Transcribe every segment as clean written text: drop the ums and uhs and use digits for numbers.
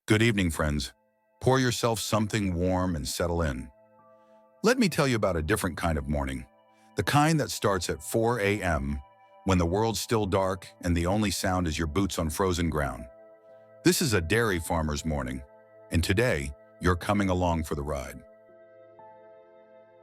Good evening, friends. Pour yourself something warm and settle in. Let me tell you about a different kind of morning. The kind that starts at 4 a.m. when the world's still dark and the only sound is your boots on frozen ground. This is a dairy farmer's morning, and today you're coming along for the ride.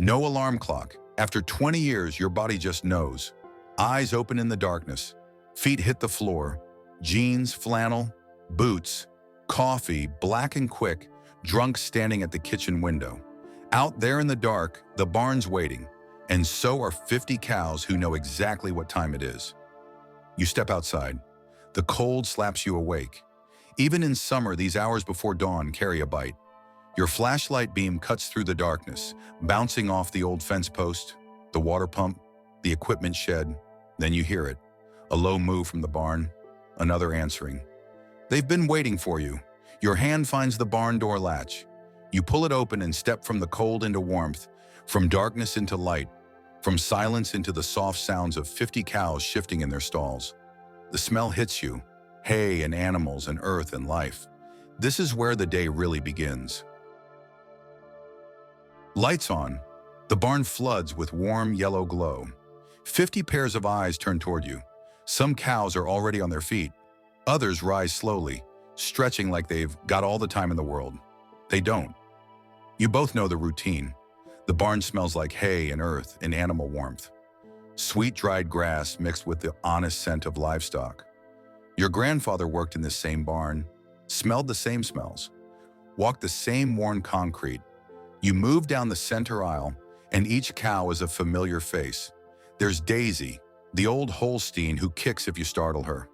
No alarm clock. After 20 years, your body just knows. Eyes open in the darkness, feet hit the floor, jeans, flannel, boots, coffee, black and quick, drunk standing at the kitchen window. Out there in the dark, the barn's waiting, and so are 50 cows who know exactly what time it is. You step outside. The cold slaps you awake. Even in summer, these hours before dawn carry a bite. Your flashlight beam cuts through the darkness, bouncing off the old fence post, the water pump, the equipment shed. Then you hear it. A low moo from the barn, another answering. They've been waiting for you. Your hand finds the barn door latch. You pull it open and step from the cold into warmth, from darkness into light, from silence into the soft sounds of 50 cows shifting in their stalls. The smell hits you, hay and animals and earth and life. This is where the day really begins. Lights on. The barn floods with warm yellow glow. 50 pairs of eyes turn toward you. Some cows are already on their feet. Others rise slowly, stretching like they've got all the time in the world. They don't. You both know the routine. The barn smells like hay and earth and animal warmth. Sweet dried grass mixed with the honest scent of livestock. Your grandfather worked in this same barn, smelled the same smells, walked the same worn concrete. You move down the center aisle, and each cow is a familiar face. There's Daisy, the old Holstein who kicks if you startle her.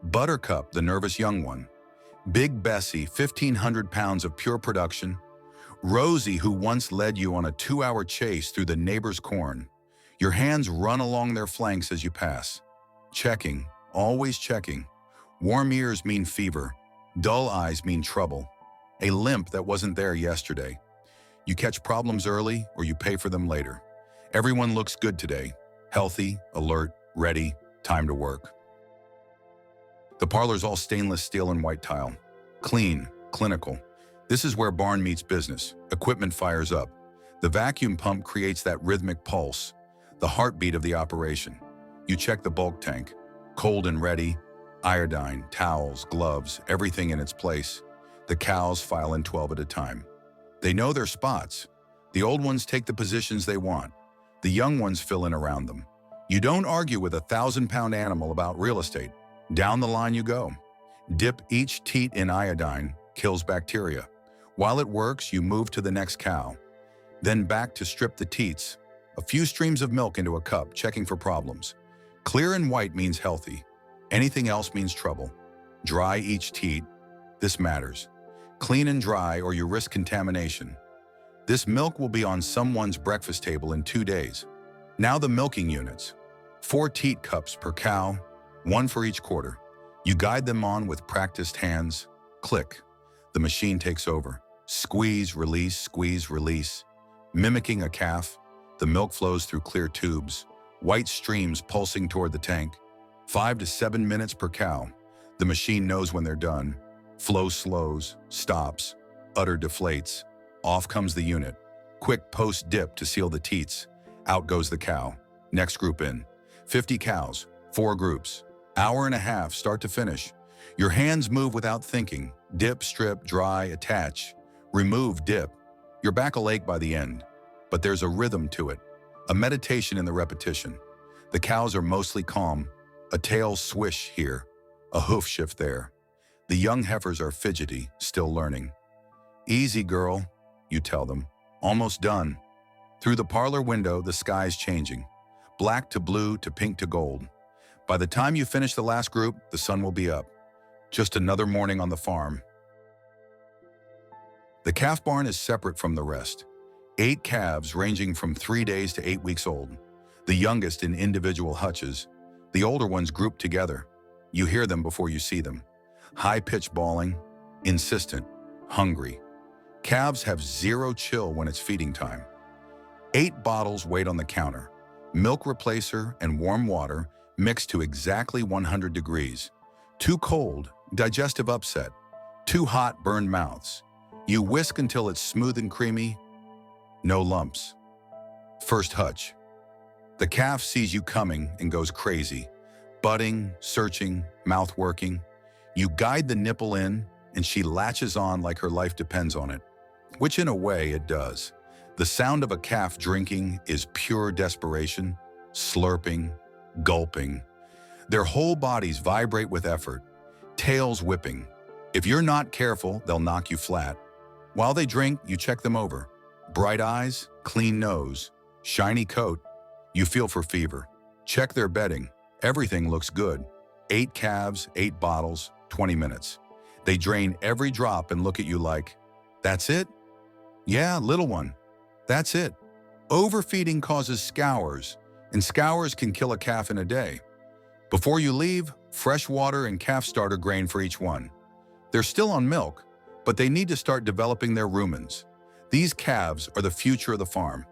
Buttercup, the nervous young one. Big Bessie, 1,500 pounds of pure production. Rosie, who once led you on a 2-hour chase through the neighbor's corn. Your hands run along their flanks as you pass. Checking, always checking. Warm ears mean fever. Dull eyes mean trouble. A limp that wasn't there yesterday. You catch problems early or you pay for them later. Everyone looks good today. Healthy, alert, ready, time to work. The parlor's all stainless steel and white tile. Clean, clinical. This is where barn meets business. Equipment fires up. The vacuum pump creates that rhythmic pulse, the heartbeat of the operation. You check the bulk tank. Cold and ready. Iodine, towels, gloves, everything in its place. The cows file in 12 at a time. They know their spots. The old ones take the positions they want. The young ones fill in around them. You don't argue with a 1,000-pound animal about real estate. Down the line you go. Dip each teat in iodine, kills bacteria. While it works, you move to the next cow. Then back to strip the teats. A few streams of milk into a cup, checking for problems. Clear and white means healthy. Anything else means trouble. Dry each teat. This matters. Clean and dry or you risk contamination. This milk will be on someone's breakfast table in 2 days. Now the milking units. 4 teat cups per cow, 1 for each quarter. You guide them on with practiced hands. Click. The machine takes over. Squeeze, release. Mimicking a calf, the milk flows through clear tubes, white streams pulsing toward the tank. 5 to 7 minutes per cow. The machine knows when they're done. Flow slows, stops, udder deflates. Off comes the unit. Quick post-dip to seal the teats. Out goes the cow. Next group in. 50 cows, 4 groups. Hour and a half, start to finish. Your hands move without thinking. Dip, strip, dry, attach. Remove, dip. Your back will ache by the end. But there's a rhythm to it. A meditation in the repetition. The cows are mostly calm. A tail swish here. A hoof shift there. The young heifers are fidgety, still learning. Easy, girl, you tell them. Almost done. Through the parlor window, the sky's changing. Black to blue to pink to gold. By the time you finish the last group, the sun will be up. Just another morning on the farm. The calf barn is separate from the rest. 8 calves ranging from 3 days to 8 weeks old. The youngest in individual hutches. The older ones grouped together. You hear them before you see them. High-pitched bawling, insistent, hungry. Calves have 0 chill when it's feeding time. 8 bottles wait on the counter. Milk replacer and warm water mixed to exactly 100 degrees. Too cold, digestive upset. Too hot, burned mouths. You whisk until it's smooth and creamy, no lumps. First hutch. The calf sees you coming and goes crazy. Butting, searching, mouth working. You guide the nipple in, and she latches on like her life depends on it, which in a way it does. The sound of a calf drinking is pure desperation, slurping, gulping. Their whole bodies vibrate with effort, tails whipping. If you're not careful, they'll knock you flat. While they drink, you check them over. Bright eyes, clean nose, shiny coat. You feel for fever. Check their bedding. Everything looks good. 8 calves, 8 bottles, 20 minutes. They drain every drop and look at you like, "That's it?" "Yeah, little one. That's it." Overfeeding causes scours, and scours can kill a calf in a day. Before you leave, fresh water and calf starter grain for each one. They're still on milk, but they need to start developing their rumens. These calves are the future of the farm.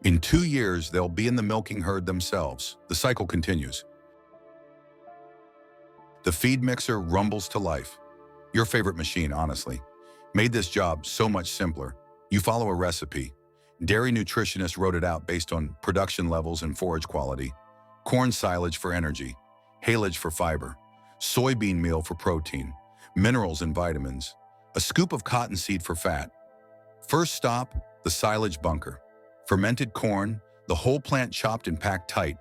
In 2 years, they'll be in the milking herd themselves. The cycle continues. The feed mixer rumbles to life. Your favorite machine, honestly. Made this job so much simpler. You follow a recipe. Dairy nutritionists wrote it out based on production levels and forage quality. Corn silage for energy, haylage for fiber, soybean meal for protein, minerals and vitamins, a scoop of cottonseed for fat. First stop, the silage bunker. Fermented corn, the whole plant chopped and packed tight.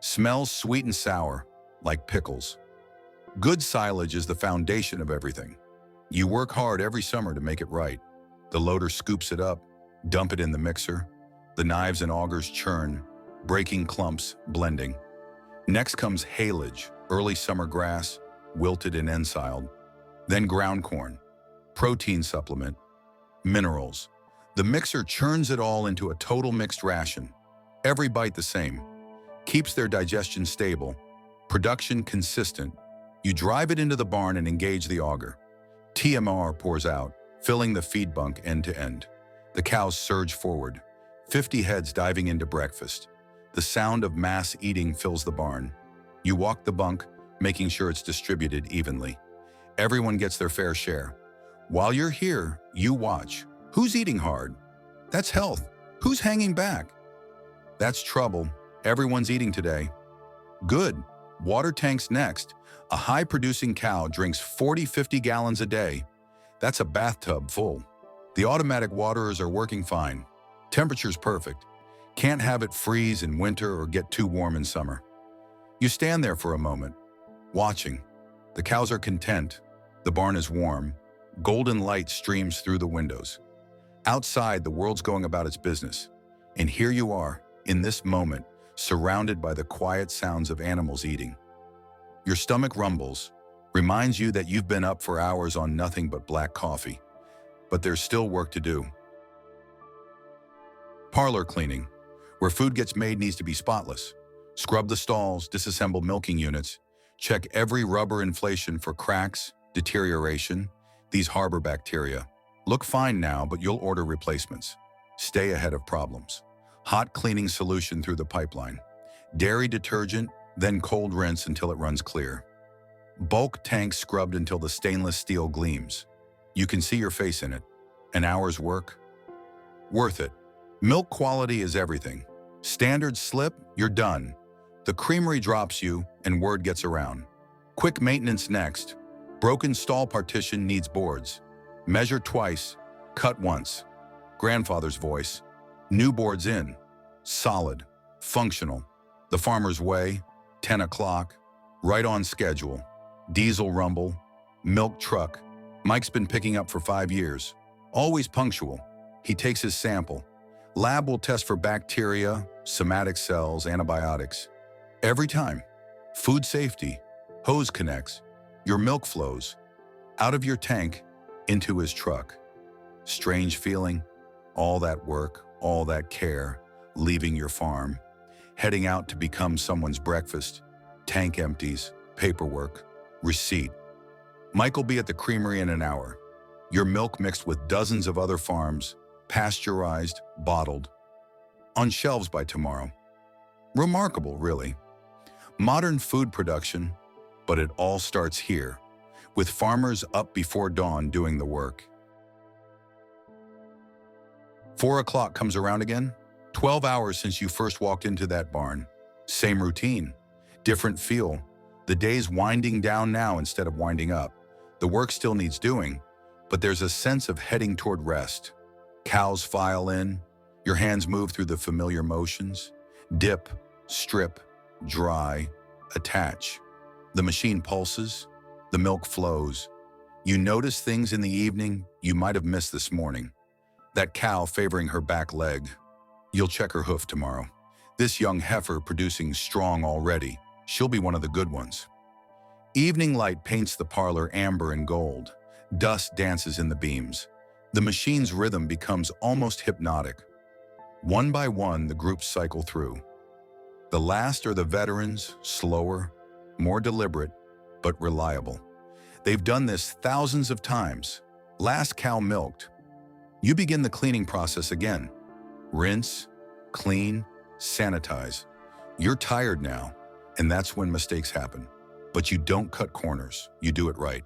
Smells sweet and sour, like pickles. Good silage is the foundation of everything. You work hard every summer to make it right. The loader scoops it up, dump it in the mixer. The knives and augers churn, breaking clumps, blending. Next comes haylage, early summer grass, wilted and ensiled. Then ground corn, protein supplement, minerals. The mixer churns it all into a total mixed ration. Every bite the same. Keeps their digestion stable, production consistent. You drive it into the barn and engage the auger. TMR pours out, filling the feed bunk end to end. The cows surge forward, 50 heads diving into breakfast. The sound of mass eating fills the barn. You walk the bunk, making sure it's distributed evenly. Everyone gets their fair share. While you're here, you watch. Who's eating hard? That's health. Who's hanging back? That's trouble. Everyone's eating today. Good. Water tanks next. A high-producing cow drinks 40-50 gallons a day. That's a bathtub full. The automatic waterers are working fine. Temperature's perfect. Can't have it freeze in winter or get too warm in summer. You stand there for a moment, watching. The cows are content. The barn is warm. Golden light streams through the windows. Outside, the world's going about its business. And here you are, in this moment, surrounded by the quiet sounds of animals eating. Your stomach rumbles, reminds you that you've been up for hours on nothing but black coffee. But there's still work to do. Parlor cleaning. Where food gets made needs to be spotless. Scrub the stalls, disassemble milking units. Check every rubber inflation for cracks, deterioration. These harbor bacteria. Look fine now, but you'll order replacements. Stay ahead of problems. Hot cleaning solution through the pipeline. Dairy detergent, then cold rinse until it runs clear. Bulk tank scrubbed until the stainless steel gleams. You can see your face in it. An hour's work? Worth it. Milk quality is everything. Standard slip, you're done. The creamery drops you, and word gets around. Quick maintenance next. Broken stall partition needs boards. Measure twice, cut once. Grandfather's voice. New boards in. Solid. Functional. The farmer's way. 10 o'clock. Right on schedule. Diesel rumble. Milk truck. Mike's been picking up for 5 years. Always punctual. He takes his sample. Lab will test for bacteria, somatic cells, antibiotics. Every time. Food safety. Hose connects. Your milk flows. Out of your tank, into his truck. Strange feeling. All that work, all that care, leaving your farm. Heading out to become someone's breakfast. Tank empties, paperwork, receipt. Mike will be at the creamery in an hour. Your milk mixed with dozens of other farms, pasteurized, bottled. On shelves by tomorrow. Remarkable, really. Modern food production, but it all starts here, with farmers up before dawn doing the work. 4 o'clock comes around again. 12 hours since you first walked into that barn. Same routine, different feel. The day's winding down now instead of winding up. The work still needs doing, but there's a sense of heading toward rest. Cows file in, your hands move through the familiar motions. Dip, strip, dry, attach. The machine pulses, the milk flows. You notice things in the evening you might have missed this morning. That cow favoring her back leg. You'll check her hoof tomorrow. This young heifer producing strong already. She'll be one of the good ones. Evening light paints the parlor amber and gold. Dust dances in the beams. The machine's rhythm becomes almost hypnotic. One by one, the groups cycle through. The last are the veterans, slower, more deliberate, but reliable. They've done this thousands of times. Last cow milked. You begin the cleaning process again. Rinse, clean, sanitize. You're tired now, and that's when mistakes happen. But you don't cut corners, you do it right.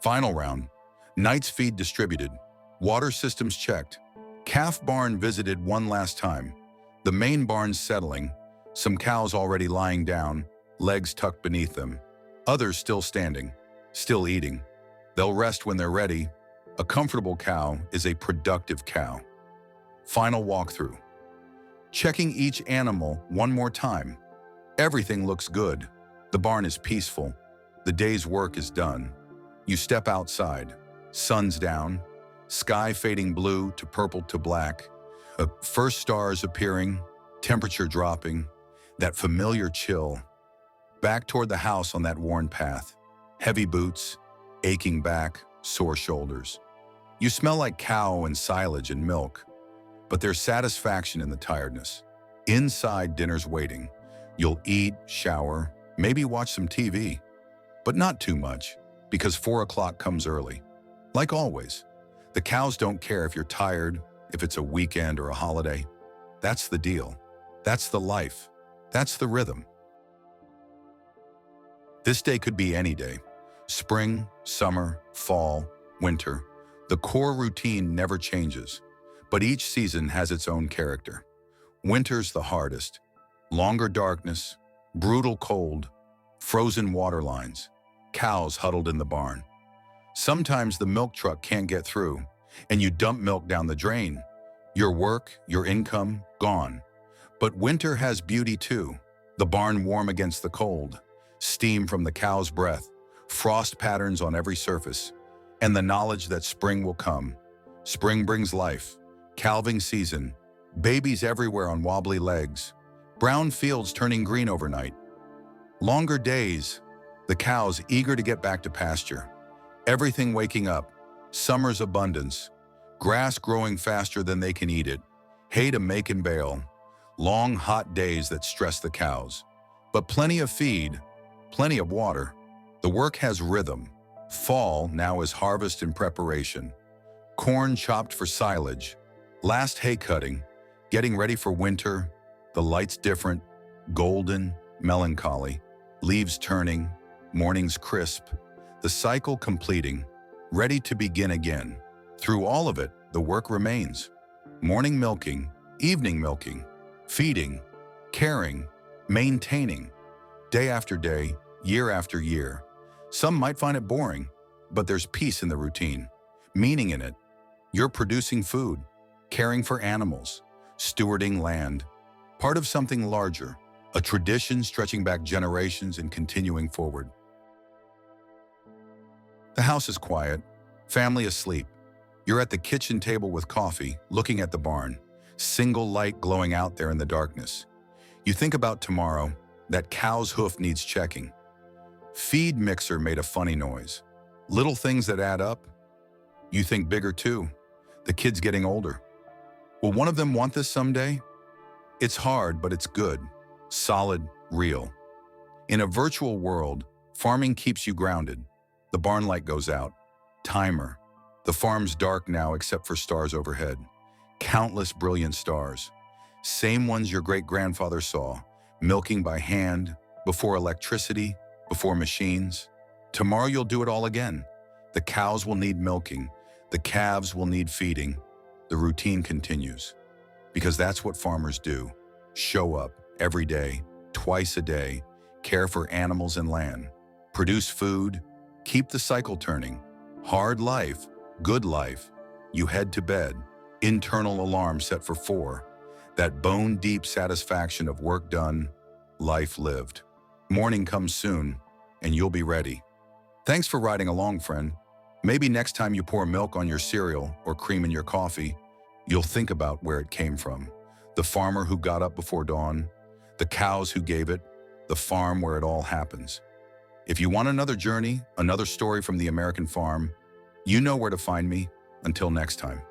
Final round. Night's feed distributed. Water systems checked. Calf barn visited one last time. The main barn's settling. Some cows already lying down, legs tucked beneath them. Others still standing, still eating. They'll rest when they're ready. A comfortable cow is a productive cow. Final walkthrough. Checking each animal one more time. Everything looks good. The barn is peaceful. The day's work is done. You step outside. Sun's down. Sky fading blue to purple to black. First stars appearing. Temperature dropping. That familiar chill. Back toward the house on that worn path. Heavy boots. Aching back. Sore shoulders. You smell like cow and silage and milk. But there's satisfaction in the tiredness. Inside, dinner's waiting. You'll eat, shower, maybe watch some TV. But not too much, because 4 o'clock comes early. Like always, the cows don't care if you're tired, if it's a weekend or a holiday. That's the deal. That's the life. That's the rhythm. This day could be any day. Spring, summer, fall, winter. The core routine never changes, but each season has its own character. Winter's the hardest. Longer darkness, brutal cold, frozen water lines, cows huddled in the barn. Sometimes the milk truck can't get through, and you dump milk down the drain. Your work, your income, gone. But winter has beauty too. The barn warm against the cold, steam from the cow's breath, frost patterns on every surface, and the knowledge that spring will come. Spring brings life, calving season, babies everywhere on wobbly legs, brown fields turning green overnight. Longer days, the cows eager to get back to pasture. Everything waking up, summer's abundance, grass growing faster than they can eat it, hay to make and bale, long hot days that stress the cows. But plenty of feed, plenty of water. The work has rhythm. Fall now is harvest and preparation. Corn chopped for silage. Last hay cutting. Getting ready for winter. The lights different. Golden, melancholy. Leaves turning. Mornings crisp. The cycle completing. Ready to begin again. Through all of it, the work remains. Morning milking. Evening milking. Feeding. Caring. Maintaining. Day after day. Year after year. Some might find it boring, but there's peace in the routine, meaning in it. You're producing food, caring for animals, stewarding land, part of something larger, a tradition stretching back generations and continuing forward. The house is quiet, family asleep. You're at the kitchen table with coffee, looking at the barn, single light glowing out there in the darkness. You think about tomorrow, that cow's hoof needs checking. Feed mixer made a funny noise. Little things that add up. You think bigger too. The kid's getting older. Will one of them want this someday? It's hard, but it's good. Solid, real. In a virtual world, farming keeps you grounded. The barn light goes out. Timer. The farm's dark now except for stars overhead. Countless brilliant stars. Same ones your great-grandfather saw, milking by hand, before electricity, before machines. Tomorrow you'll do it all again. The cows will need milking. The calves will need feeding. The routine continues. Because that's what farmers do. Show up every day, twice a day, care for animals and land, produce food, keep the cycle turning. Hard life, good life. You head to bed, internal alarm set for 4. That bone-deep satisfaction of work done, life lived. Morning comes soon, and you'll be ready. Thanks for riding along, friend. Maybe next time you pour milk on your cereal or cream in your coffee, you'll think about where it came from. The farmer who got up before dawn, the cows who gave it, the farm where it all happens. If you want another journey, another story from the American farm, you know where to find me. Until next time.